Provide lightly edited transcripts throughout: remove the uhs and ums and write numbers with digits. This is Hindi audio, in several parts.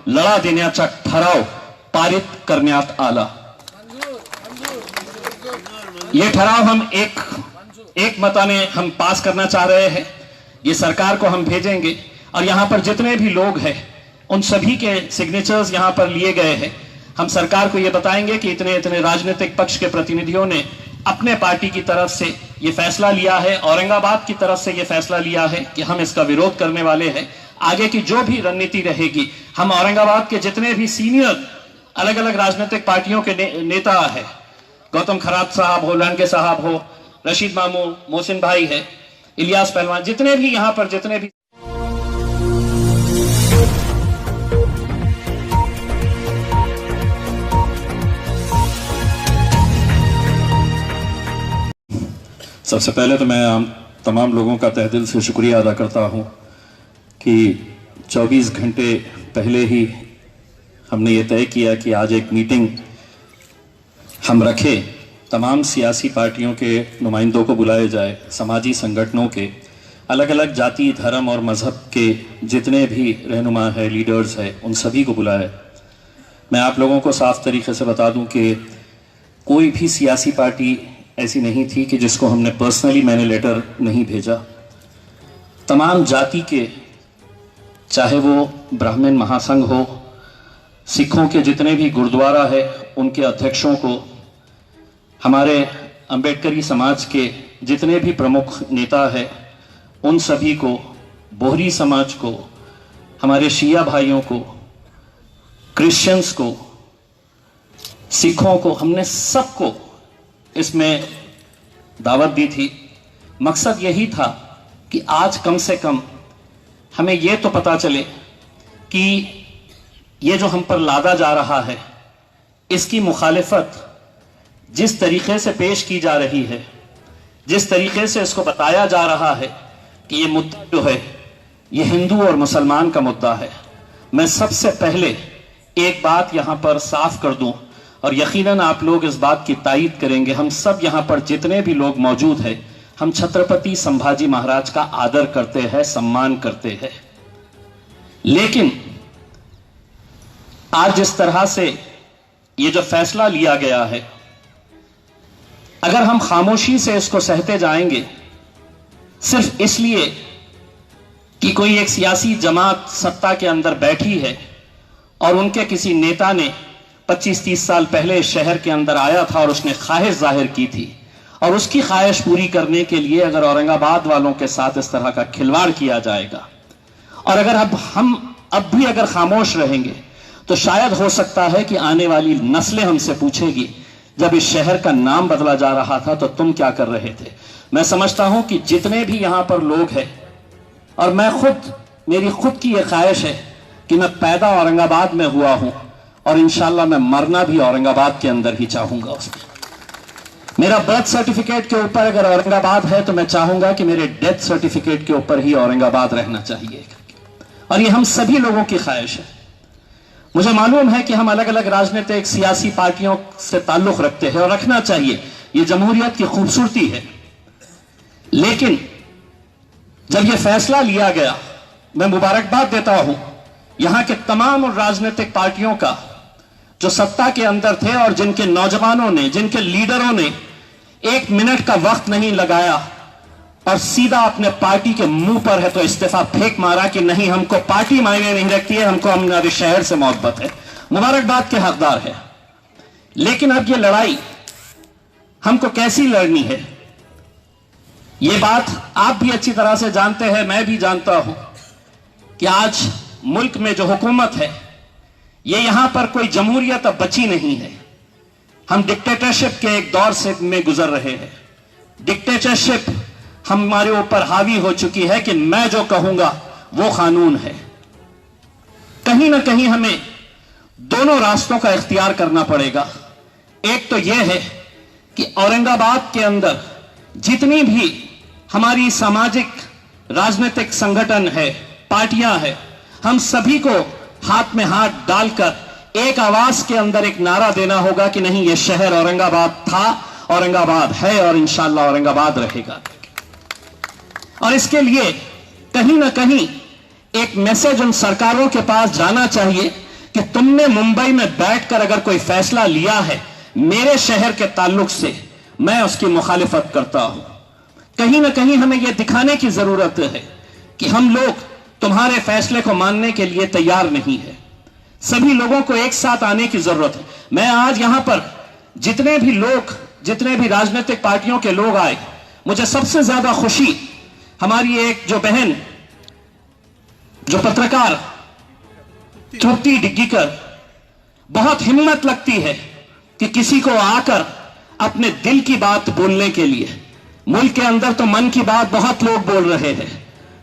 लढा देण्याचा ठराव पारित करण्यात आला। ये ठराव हम एक मताने हम पास करना चाह रहे हैं। ये सरकार को हम भेजेंगे और यहाँ पर जितने भी लोग हैं उन सभी के सिग्नेचर्स यहाँ पर लिए गए हैं। हम सरकार को ये बताएंगे कि इतने इतने राजनीतिक पक्ष के प्रतिनिधियों ने अपने पार्टी की तरफ से ये फैसला लिया है, औरंगाबाद की तरफ से ये फैसला लिया है कि हम इसका विरोध करने वाले हैं। आगे की जो भी रणनीति रहेगी, हम औरंगाबाद के जितने भी सीनियर अलग अलग राजनीतिक पार्टियों के नेता है, गौतम खरात साहब हो, लड़के साहब हो, रशीद मामू, मोहसिन भाई है, इलियास पहलवान, जितने भी यहाँ पर जितने भी सबसे पहले तो मैं तमाम लोगों का तहे दिल से शुक्रिया अदा करता हूँ कि 24 घंटे पहले ही हमने ये तय किया कि आज एक मीटिंग हम रखें, तमाम सियासी पार्टियों के नुमाइंदों को बुलाया जाए, समाजी संगठनों के, अलग अलग जाति, धर्म और मज़हब के जितने भी रहनुमा है, लीडर्स है, उन सभी को बुलाया। मैं आप लोगों को साफ तरीके से बता दूं कि कोई भी सियासी पार्टी ऐसी नहीं थी कि जिसको हमने पर्सनली मैंने लेटर नहीं भेजा। तमाम जाति के, चाहे वो ब्राह्मण महासंघ हो, सिखों के जितने भी गुरुद्वारा है उनके अध्यक्षों को, हमारे अंबेडकरी समाज के जितने भी प्रमुख नेता है उन सभी को, बोहरी समाज को, हमारे शिया भाइयों को, क्रिश्चियंस को, सिखों को, हमने सबको इसमें दावत दी थी। मकसद यही था कि आज कम से कम हमें ये तो पता चले कि ये जो हम पर लादा जा रहा है इसकी मुखालिफत जिस तरीके से पेश की जा रही है, जिस तरीके से इसको बताया जा रहा है कि ये मुद्दा जो है ये हिंदू और मुसलमान का मुद्दा है, मैं सबसे पहले एक बात यहां पर साफ कर दूं और यकीनन आप लोग इस बात की तायीद करेंगे, हम सब यहां पर जितने भी लोग मौजूद हैं, हम छत्रपति संभाजी महाराज का आदर करते हैं, सम्मान करते हैं। लेकिन आज जिस तरह से ये जो फैसला लिया गया है, अगर हम खामोशी से इसको सहते जाएंगे सिर्फ इसलिए कि कोई एक सियासी जमात सत्ता के अंदर बैठी है और उनके किसी नेता ने 25-30 साल पहले इस शहर के अंदर आया था और उसने ख्वाहिश जाहिर की थी, और उसकी ख्वाहिश पूरी करने के लिए अगर औरंगाबाद वालों के साथ इस तरह का खिलवाड़ किया जाएगा और अगर अब भी अगर खामोश रहेंगे तो शायद हो सकता है कि आने वाली नस्लें हमसे पूछेगी, जब इस शहर का नाम बदला जा रहा था तो तुम क्या कर रहे थे। मैं समझता हूं कि जितने भी यहां पर लोग हैं, और मेरी खुद की यह ख्वाहिश है कि मैं पैदा औरंगाबाद में हुआ हूं और इंशाल्लाह मैं मरना भी औरंगाबाद के अंदर ही चाहूंगा। उसमें मेरा बर्थ सर्टिफिकेट के ऊपर अगर औरंगाबाद है तो मैं चाहूंगा कि मेरे डेथ सर्टिफिकेट के ऊपर ही औरंगाबाद रहना चाहिए, और ये हम सभी लोगों की ख्वाहिश है। मुझे मालूम है कि हम अलग अलग राजनीतिक सियासी पार्टियों से ताल्लुक रखते हैं और रखना चाहिए, ये जमहूरियत की खूबसूरती है। लेकिन जब यह फैसला लिया गया, मैं मुबारकबाद देता हूं यहां के तमाम राजनीतिक पार्टियों का जो सत्ता के अंदर थे और जिनके नौजवानों ने, जिनके लीडरों ने 1 मिनट का वक्त नहीं लगाया और सीधा अपने पार्टी के मुंह पर है तो इस्तीफा फेंक मारा कि नहीं, हमको पार्टी मायने नहीं रखती है, हमको हमारे शहर से मोहब्बत है। मुबारकबाद के हकदार है। लेकिन अब यह लड़ाई हमको कैसी लड़नी है, यह बात आप भी अच्छी तरह से जानते हैं, मैं भी जानता हूं कि आज मुल्क में जो हुकूमत है ये यहां पर कोई जमहूरियत अब बची नहीं है। हम डिक्टेटरशिप के एक दौर से में गुजर रहे हैं। डिक्टेटरशिप हमारे ऊपर हावी हो चुकी है कि मैं जो कहूंगा वो कानून है। कहीं ना कहीं हमें दोनों रास्तों का इख्तियार करना पड़ेगा। एक तो यह है कि औरंगाबाद के अंदर जितनी भी हमारी सामाजिक राजनीतिक संगठन है, पार्टियां हैं, हम सभी को हाथ में हाथ डालकर एक आवाज के अंदर एक नारा देना होगा कि नहीं, यह शहर औरंगाबाद था, औरंगाबाद है और इंशाअल्लाह औरंगाबाद रहेगा। और इसके लिए कहीं ना कहीं एक मैसेज उन सरकारों के पास जाना चाहिए कि तुमने मुंबई में बैठकर अगर कोई फैसला लिया है मेरे शहर के ताल्लुक से, मैं उसकी मुखालिफत करता हूं। कहीं ना कहीं हमें यह दिखाने की जरूरत है कि हम लोग तुम्हारे फैसले को मानने के लिए तैयार नहीं है। सभी लोगों को एक साथ आने की जरूरत है। मैं आज यहां पर जितने भी लोग, जितने भी राजनीतिक पार्टियों के लोग आए, मुझे सबसे ज्यादा खुशी हमारी एक जो बहन, जो पत्रकार तृप्ति डिग्गीकर, बहुत हिम्मत लगती है कि किसी को आकर अपने दिल की बात बोलने के लिए। मुल्क के अंदर तो मन की बात बहुत लोग बोल रहे हैं,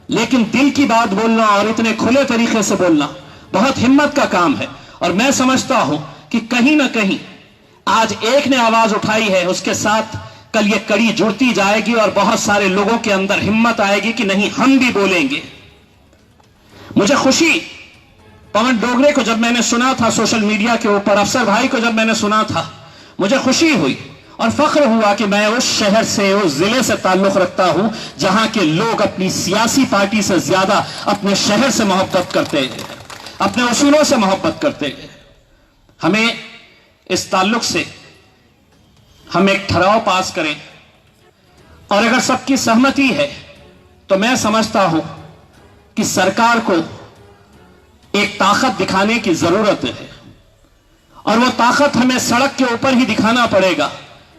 लेकिन दिल की बात बोलना और इतने खुले तरीके से बोलना बहुत हिम्मत का काम है। और मैं समझता हूं कि कहीं ना कहीं आज एक ने आवाज उठाई है, उसके साथ कल ये कड़ी जुड़ती जाएगी और बहुत सारे लोगों के अंदर हिम्मत आएगी कि नहीं, हम भी बोलेंगे। मुझे खुशी, पवन डोगरे को जब मैंने सुना था सोशल मीडिया के ऊपर, अफसर भाई को जब मैंने सुना था, मुझे खुशी हुई और फख्र हुआ कि मैं उस शहर से, उस जिले से ताल्लुक रखता हूं जहां के लोग अपनी सियासी पार्टी से ज्यादा अपने शहर से मोहब्बत करते हैं, अपने उसूलों से मोहब्बत करते हैं। हमें इस ताल्लुक से हम एक ठहराव पास करें और अगर सबकी सहमति है तो मैं समझता हूं कि सरकार को एक ताकत दिखाने की जरूरत है और वो ताकत हमें सड़क के ऊपर ही दिखाना पड़ेगा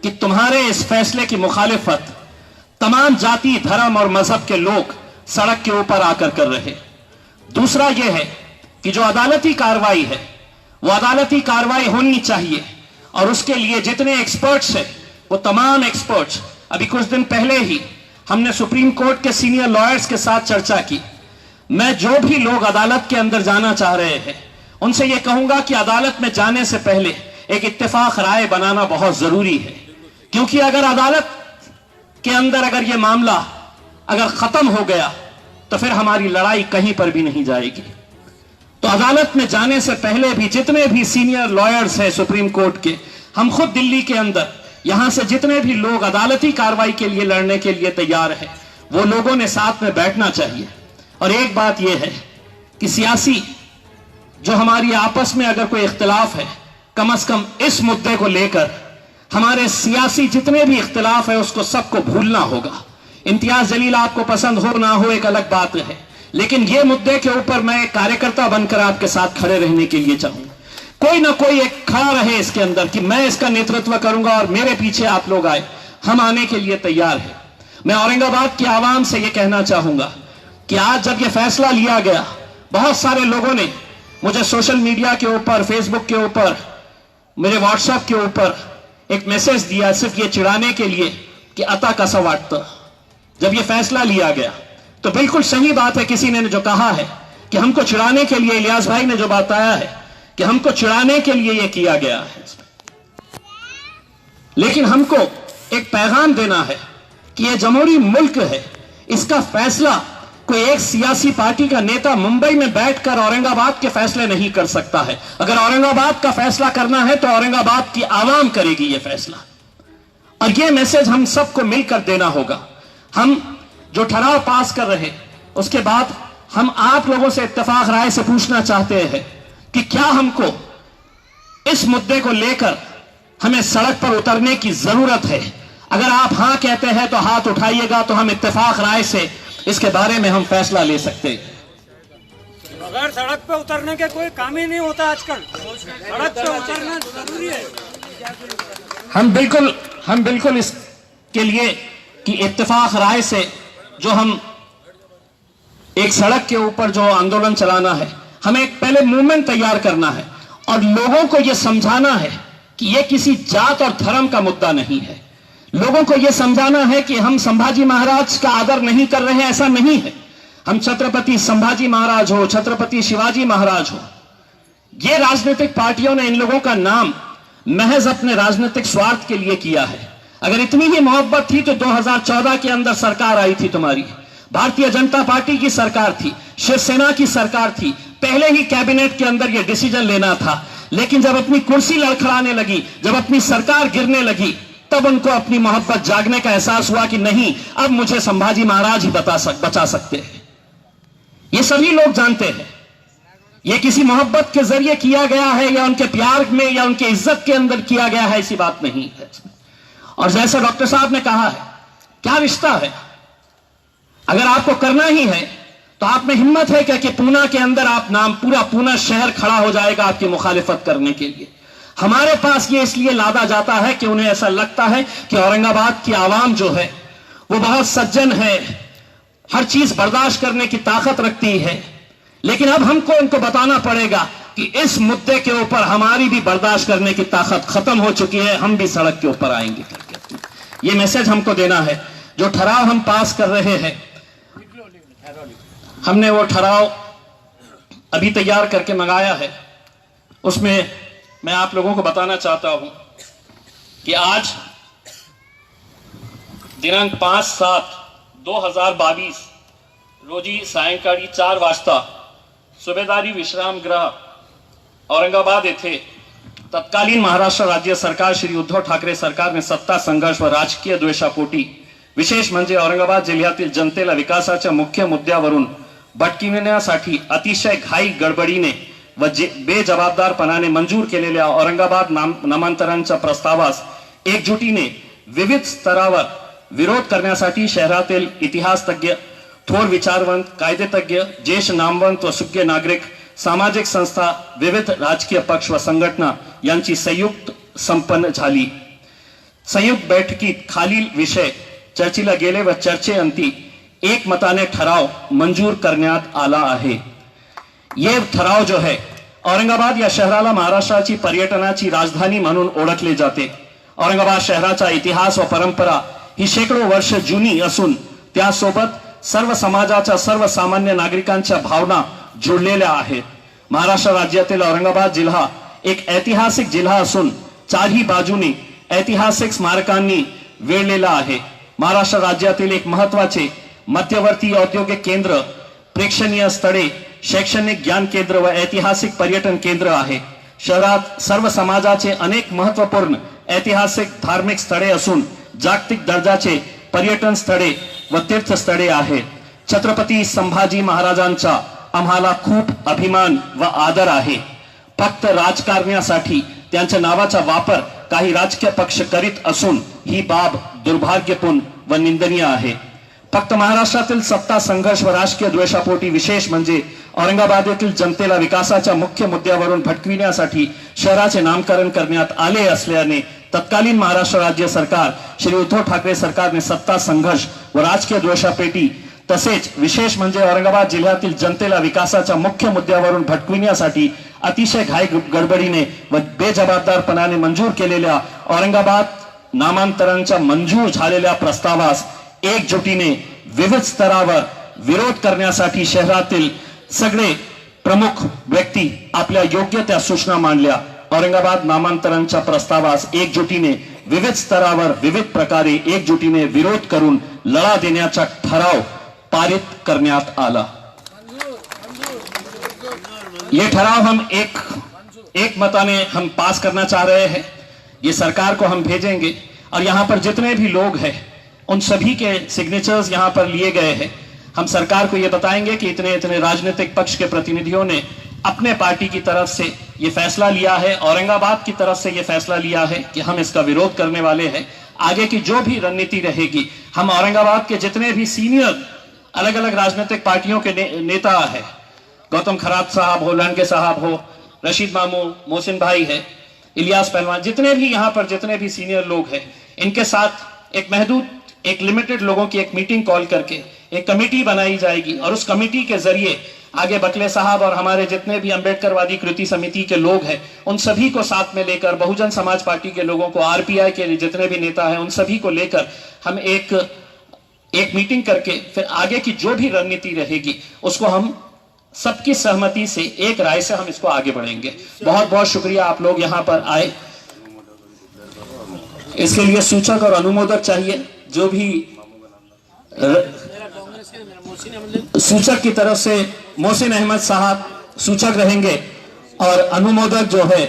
कि तुम्हारे इस फैसले की मुखालिफत तमाम जाति, धर्म और मजहब के लोग सड़क के ऊपर आकर कर रहे। दूसरा यह है कि जो अदालती कार्रवाई है वो अदालती कार्रवाई होनी चाहिए और उसके लिए जितने एक्सपर्ट्स हैं वो तमाम एक्सपर्ट्स, अभी कुछ दिन पहले ही हमने सुप्रीम कोर्ट के सीनियर लॉयर्स के साथ चर्चा की। मैं जो भी लोग अदालत के अंदर जाना चाह रहे हैं उनसे यह कहूंगा कि अदालत में जाने से पहले एक इत्तेफाक राय बनाना बहुत जरूरी है, क्योंकि अगर अदालत के अंदर अगर यह मामला अगर खत्म हो गया तो फिर हमारी लड़ाई कहीं पर भी नहीं जाएगी। तो अदालत में जाने से पहले भी जितने भी सीनियर लॉयर्स हैं सुप्रीम कोर्ट के, हम खुद दिल्ली के अंदर यहां से जितने भी लोग अदालती कार्रवाई के लिए लड़ने के लिए तैयार हैं, वो लोगों ने साथ में बैठना चाहिए। और एक बात यह है कि सियासी जो हमारी आपस में अगर कोई इख्तिलाफ है, कम से कम इस मुद्दे को लेकर हमारे सियासी जितने भी इख्तिलाफ है उसको सबको भूलना होगा। इम्तियाज जलील आपको पसंद हो ना हो एक अलग बात है, लेकिन यह मुद्दे के ऊपर मैं एक कार्यकर्ता बनकर आपके साथ खड़े रहने के लिए चाहूंगा। कोई ना कोई एक खड़ा रहे इसके अंदर कि मैं इसका नेतृत्व करूंगा और मेरे पीछे आप लोग आए। हम आने के लिए तैयार हैं। मैं औरंगाबाद की आवाम से यह कहना चाहूंगा कि आज जब यह फैसला लिया गया, बहुत सारे लोगों ने मुझे सोशल मीडिया के ऊपर, फेसबुक के ऊपर, मेरे व्हाट्सएप के ऊपर एक मैसेज दिया सिर्फ ये चिढ़ाने के लिए कि अता कैसा वाटता। जब यह फैसला लिया गया तो बिल्कुल सही बात है, किसी ने जो कहा है कि हमको चिढ़ाने के लिए, इलियास भाई ने जो बताया है कि हमको चिढ़ाने के लिए यह किया गया है, लेकिन हमको एक पैगाम देना है कि यह जमहूरी मुल्क है। इसका फैसला कोई एक सियासी पार्टी का नेता मुंबई में बैठकर औरंगाबाद के फैसले नहीं कर सकता है। अगर औरंगाबाद का फैसला करना है तो औरंगाबाद की आवाम करेगी यह फैसला, और यह मैसेज हम सबको मिलकर देना होगा। हम जो ठहराव पास कर रहे, उसके बाद हम आप लोगों से इत्तेफाक राय से पूछना चाहते हैं कि क्या हमको इस मुद्दे को लेकर हमें सड़क पर उतरने की जरूरत है। अगर आप हां कहते हैं तो हाथ उठाइएगा, तो हम इत्तेफाक राय से इसके बारे में हम फैसला ले सकते हैं। बगैर सड़क पे उतरने के कोई काम ही नहीं होता आजकल। सड़क पे उतरना जरूरी है। हम बिल्कुल इसके लिए कि इत्तेफाक राय से जो हम एक सड़क के ऊपर जो आंदोलन चलाना है, हमें एक पहले मूवमेंट तैयार करना है और लोगों को यह समझाना है कि यह किसी जात और धर्म का मुद्दा नहीं है। लोगों को यह समझाना है कि हम संभाजी महाराज का आदर नहीं कर रहे हैं, ऐसा नहीं है। हम छत्रपति संभाजी महाराज हो, छत्रपति शिवाजी महाराज हो, ये राजनीतिक पार्टियों ने इन लोगों का नाम महज अपने राजनीतिक स्वार्थ के लिए किया है। अगर इतनी ही मोहब्बत थी तो 2014 के अंदर सरकार आई थी, तुम्हारी भारतीय जनता पार्टी की सरकार थी, शिवसेना की सरकार थी, पहले ही कैबिनेट के अंदर यह डिसीजन लेना था। लेकिन जब अपनी कुर्सी लड़खड़ाने लगी, जब अपनी सरकार गिरने लगी, तब उनको अपनी मोहब्बत जागने का एहसास हुआ कि नहीं, अब मुझे संभाजी महाराज ही बचा सकते हैं। ये सभी लोग जानते हैं। ये किसी मोहब्बत के जरिए किया गया है या उनके प्यार में या उनके इज्जत के अंदर किया गया है, ऐसी बात नहीं है। और जैसा डॉक्टर साहब ने कहा है, क्या रिश्ता है? अगर आपको करना ही है तो आप में हिम्मत है क्या कि पूना के अंदर आप नाम पूरा पूना शहर खड़ा हो जाएगा आपकी मुखालिफत करने के लिए? हमारे पास ये इसलिए लादा जाता है कि उन्हें ऐसा लगता है कि औरंगाबाद की आवाम जो है वो बहुत सज्जन है, हर चीज बर्दाश्त करने की ताकत रखती है। लेकिन अब हमको इनको बताना पड़ेगा कि इस मुद्दे के ऊपर हमारी भी बर्दाश्त करने की ताकत खत्म हो चुकी है, हम भी सड़क के ऊपर आएंगे करके ये मैसेज हमको देना है। जो ठराव हम पास कर रहे हैं, हमने वो ठराव अभी तैयार करके मंगाया है। उसमें मैं आप लोगों को बताना चाहता हूं कि आज दिनांक 5/7/2022 रोजी सायंकाळी 4 वाजता सुभेदारी विश्राम गृह औरंगाबाद येथे तत्कालीन महाराष्ट्र राज्य सरकार श्री उद्धव ठाकरे सरकारने सत्ता संघर्ष व राजकीय द्वेषापोटी विशेष म्हणजे औरंगाबाद जिल्ह्यातील जनतेला विकासाच्या मुख्य मुद्द्यावरून भटकविण्यासाठी अतिशय घाई गडबडीने व बेजबाबदारपणाने मंजूर केलेल्या औरंगाबाद नामांतरांच्या प्रस्तावास एकजुटीने विविध स्तरावर विरोध करण्यासाठी शहरातील इतिहास तज्ञ, थोर विचारवंत, कायदेतज्ञ, ज्येष्ठ नामवंत व सुज्ञ नागरिक, सामाजिक संस्था, विविध राजकीय पक्ष व संघटना यांची संयुक्त संपन्न झाली। संयुक्त बैठकीत खालील विषय चर्चेला गेले व चर्चेअंती एकमताने ठराव मंजूर करण्यात आला आहे। ये ठराव जो है, औरंगाबाद या शहराला महाराष्ट्राची पर्यटनाची राजधानी म्हणून ओळखले जाते। औरंगाबाद शहराचा इतिहास व परंपरा ही शेकडो वर्ष जुनी असून त्यासोबत सर्व समाजाच्या सर्वसामान्य नागरिकांच्या भावना जुळलेल्या आहेत। महाराष्ट्र राज्यातील औरंगाबाद जिल्हा एक ऐतिहासिक जिल्हा असून चारही बाजूनी ऐतिहासिक स्मारकांनी वेढलेला आहे। महाराष्ट्र राज्यातील एक महत्त्वाचे मध्यवर्ती औद्योगिक केंद्र, प्रेक्षणीय स्थळे, शैक्षणिक ज्ञान केंद्र व ऐतिहासिक पर्यटन केंद्र आहे। शहरात सर्व समाजाचे अनेक महत्त्वपूर्ण ऐतिहासिक धार्मिक स्थळे असून जागतिक दर्जाचे पर्यटन स्थळे व तीर्थस्थळे आहेत। छत्रपती संभाजी महाराजांचा आम्हाला खूप अभिमान व आदर आहे। फक्त राजकारण्यासाठी त्यांच्या नावाचा वापर काही राजकीय पक्ष करीत असून ही बाब दुर्भाग्यपूर्ण व निंदनीय आहे। फक्त महाराष्ट्रातील सत्ता संघर्ष व राजकीय द्वेषापोटी विशेष म्हणजे औरंगाबाद येथील जनतेला विकासाच्या मुख्य मुद्द्यावरून भटकविण्यासाठी शहराचे नामकरण करण्यात आले असल्याने तत्कालीन महाराष्ट्र राज्य सरकार श्री उद्धव ठाकरे सरकारने सत्ता संघर्ष व राजकीय द्वेषापोटी तसेच विशेष म्हणजे औरंगाबाद जिल्ह्यातील जनतेला विकासाच्या मुख्य मुद्द्यावरून भटकविण्यासाठी अतिशय घाई गडबडीने व बेजबाबदारपणाने मंजूर केलेल्या औरंगाबाद नामांतरांच्या मंजूर झालेल्या प्रस्तावास एकजुटीने विविध स्तरावर विरोध करण्यासाठी शहरातील सगळे प्रमुख व्यक्ती आपल्या योग्य त्या सूचना मांडल्या। औरंगाबाद नामांतरांच्या प्रस्तावास एकजुटीने विविध स्तरावर विविध प्रकारे एकजुटीने विरोध करून लढा देण्याचा ठराव पारित करण्यात आला। ये ठराव हम एक मताने हम पास करना चाह रहे हैं। ये सरकार को हम भेजेंगे और यहाँ पर जितने भी लोग हैं उन सभी के सिग्नेचर्स यहाँ पर लिए गए हैं। हम सरकार को ये बताएंगे कि इतने इतने राजनीतिक पक्ष के प्रतिनिधियों ने अपने पार्टी की तरफ से ये फैसला लिया है, औरंगाबाद की तरफ से ये फैसला लिया है कि हम इसका विरोध करने वाले हैं। आगे की जो भी रणनीति रहेगी, हम औरंगाबाद के जितने भी सीनियर अलग अलग राजनीतिक पार्टियों के नेता है, गौतम खरात साहब हो, लंके साहब हो, रशीद मामू, मोहसिन भाई है, इलियास पहलवान, जितने भी यहाँ पर जितने भी सीनियर लोग हैं, इनके साथ एक महदूद एक लिमिटेड लोगों की एक मीटिंग कॉल करके एक कमेटी बनाई जाएगी और उस कमेटी के जरिए आगे बकले साहब और हमारे जितने भी अंबेडकरवादी कृति समिति के लोग हैं उन सभी को साथ में लेकर, बहुजन समाज पार्टी के लोगों को, आरपीआई के जितने भी नेता हैं उन सभी को लेकर हम एक मीटिंग करके फिर आगे की जो भी रणनीति रहेगी उसको हम सबकी सहमति से एक राय से हम इसको आगे बढ़ेंगे। बहुत बहुत शुक्रिया आप लोग यहाँ पर आए। इसके लिए सूचक और अनुमोदक चाहिए। जो भी सूचक की तरफ से मोहसिन अहमद साहब सूचक रहेंगे और अनुमोदक जो है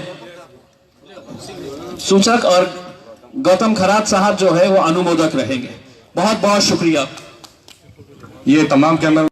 सूचक और गौतम खरात साहब जो है वो अनुमोदक रहेंगे। बहुत बहुत शुक्रिया। ये तमाम कैमरा